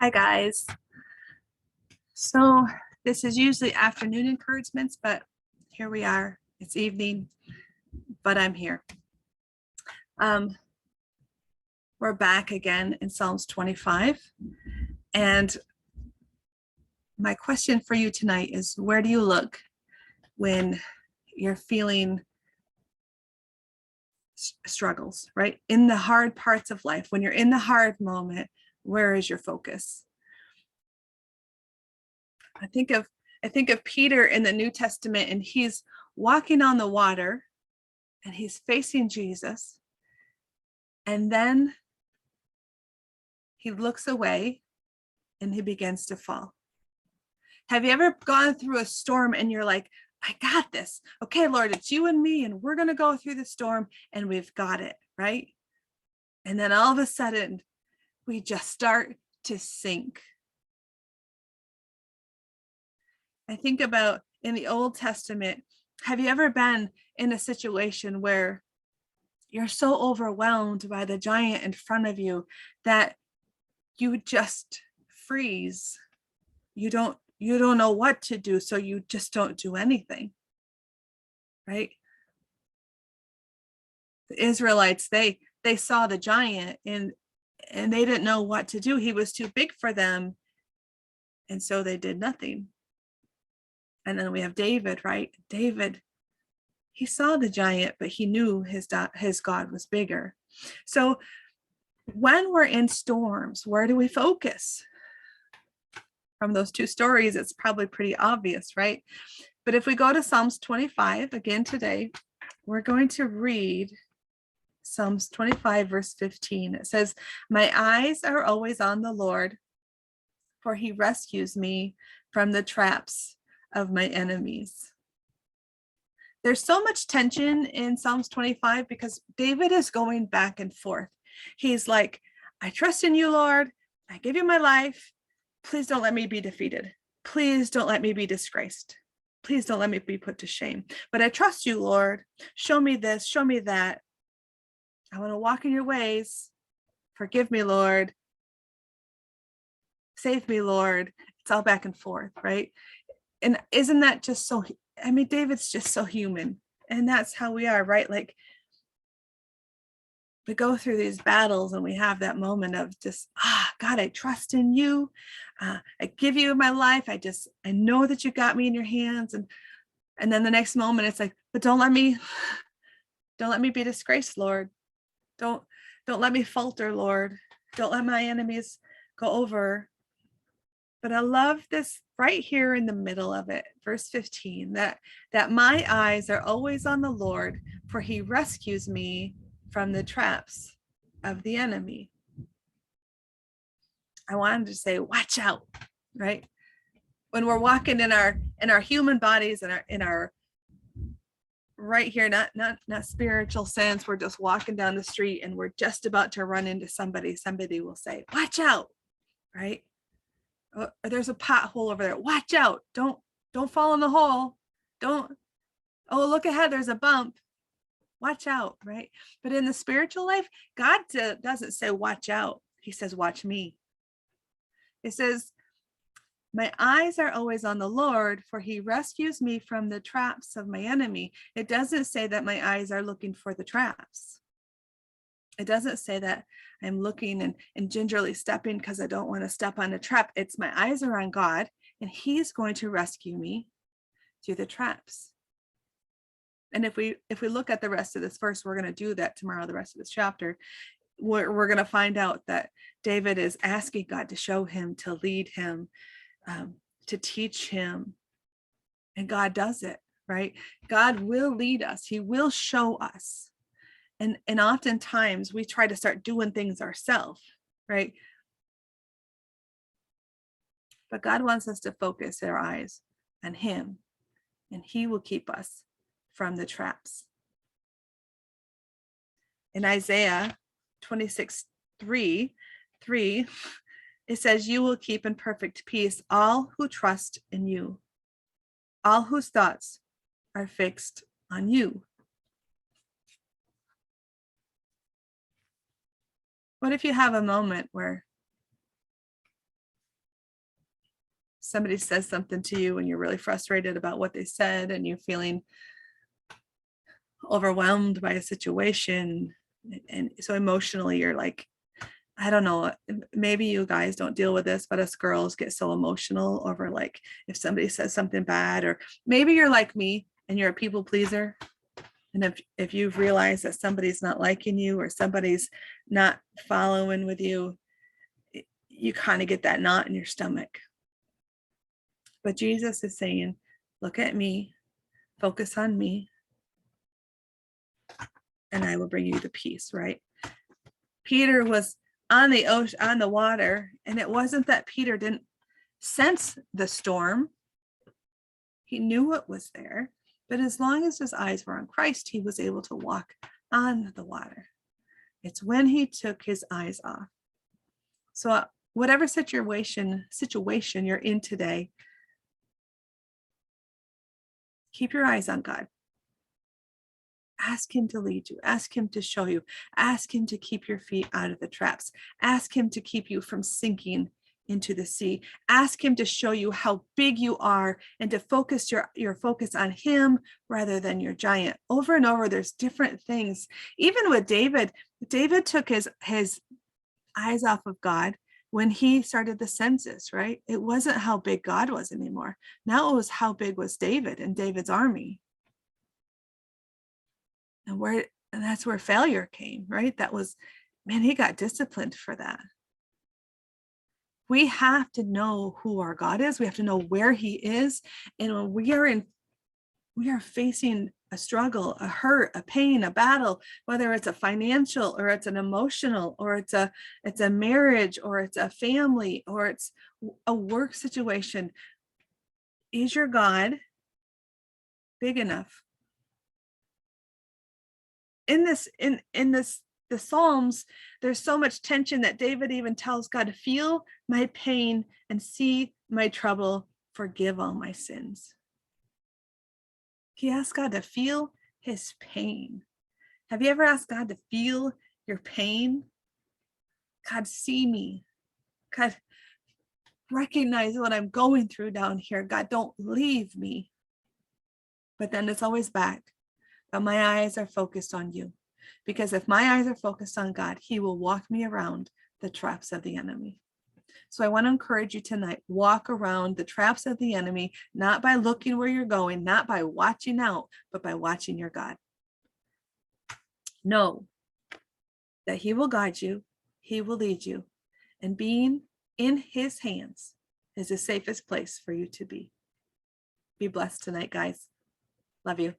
Hi guys. So this is usually afternoon encouragements, but here we are. It's evening, but I'm here. We're back again in Psalms 25. And my question for you tonight is, where do you look when you're feeling struggles, right? In the hard parts of life, when you're in the hard moment, where is your focus? I think of Peter in the New Testament, and he's walking on the water and he's facing Jesus. And then he looks away and he begins to fall. Have you ever gone through a storm and you're like, I got this. Okay, Lord, it's you and me, and we're going to go through the storm and we've got it, right? And then all of a sudden, we just start to sink. I think about in the Old Testament, have you ever been in a situation where you're so overwhelmed by the giant in front of you that you just freeze? You don't know what to do, so you just don't do anything, right? The Israelites, they saw the giant and they didn't know what to do. He was too big for them, and so they did nothing. And then we have David, right? David, he saw the giant, but he knew his God was bigger. So when we're in storms, where do we focus? From those two stories, it's probably pretty obvious, right? But if we go to Psalms 25 again today, we're going to read Psalms 25, verse 15. It says, "My eyes are always on the Lord, for he rescues me from the traps of my enemies." There's so much tension in Psalms 25 because David is going back and forth. He's like, I trust in you, Lord. I give you my life. Please don't let me be defeated. Please don't let me be disgraced. Please don't let me be put to shame. But I trust you, Lord. Show me this, show me that. I want to walk in your ways. Forgive me, Lord. Save me, Lord. It's all back and forth, right? And isn't that just so, I mean, David's just so human. And that's how we are, right? Like, we go through these battles and we have that moment of just, God, I trust in you. I give you my life. I know that you got me in your hands. And then the next moment it's like, but don't let me be disgraced, Lord. Don't let me falter, Lord. Don't let my enemies go over. But I love this right here in the middle of it, verse 15, that my eyes are always on the Lord, for he rescues me from the traps of the enemy. I wanted to say, watch out, right? When we're walking in our human bodies and in our right here, not spiritual sense, we're just walking down the street and we're just about to run into somebody will say, watch out, right? Or there's a pothole over there, watch out, don't fall in the hole, oh, look ahead, there's a bump, watch out, right? But in the spiritual life, God doesn't say watch out, he says watch me. It says, my eyes are always on the Lord, for he rescues me from the traps of my enemy. It doesn't say that my eyes are looking for the traps. It doesn't say that I'm looking and gingerly stepping because I don't want to step on a trap. It's my eyes are on God, and he's going to rescue me through the traps. And if we look at the rest of this verse, we're going to do that tomorrow, the rest of this chapter. We're going to find out that David is asking God to show him, to lead him, to teach him. And God does it, right? God will lead us. He will show us. And oftentimes we try to start doing things ourselves, right? But God wants us to focus our eyes on him, and he will keep us from the traps. In Isaiah 26:3, it says, you will keep in perfect peace all who trust in you, all whose thoughts are fixed on you. What if you have a moment where somebody says something to you and you're really frustrated about what they said and you're feeling overwhelmed by a situation. And so emotionally, you're like, I don't know, maybe you guys don't deal with this, but us girls get so emotional over like if somebody says something bad, or maybe you're like me and you're a people pleaser. And if you've realized that somebody's not liking you or somebody's not following with you, you kind of get that knot in your stomach. But Jesus is saying, look at me, focus on me, and I will bring you the peace, right? Peter was on the ocean, on the water, and it wasn't that Peter didn't sense the storm. He knew it was there, but as long as his eyes were on Christ, he was able to walk on the water. It's when he took his eyes off. So whatever situation you're in today, keep your eyes on God. Ask him to lead you. Ask him to show you. Ask him to keep your feet out of the traps. Ask him to keep you from sinking into the sea. Ask him to show you how big you are and to focus your focus on him rather than your giant. Over and over, there's different things. Even with David took his eyes off of God when he started the census, right? It wasn't how big God was anymore. Now it was how big was David and David's army. And that's where failure came, right? That was, man, he got disciplined for that. We have to know who our God is. We have to know where he is. And when we are facing a struggle, a hurt, a pain, a battle, whether it's a financial or it's an emotional, or it's a marriage, or it's a family, or it's a work situation, is your God big enough? In the Psalms, there's so much tension that David even tells God, feel my pain and see my trouble, forgive all my sins. He asked God to feel his pain. Have you ever asked God to feel your pain? God, see me. God, recognize what I'm going through down here. God, don't leave me. But then it's always back. But my eyes are focused on you. Because if my eyes are focused on God, he will walk me around the traps of the enemy. So I want to encourage you tonight, walk around the traps of the enemy, not by looking where you're going, not by watching out, but by watching your God. Know that he will guide you, he will lead you, and being in his hands is the safest place for you to be. Be blessed tonight, guys. Love you.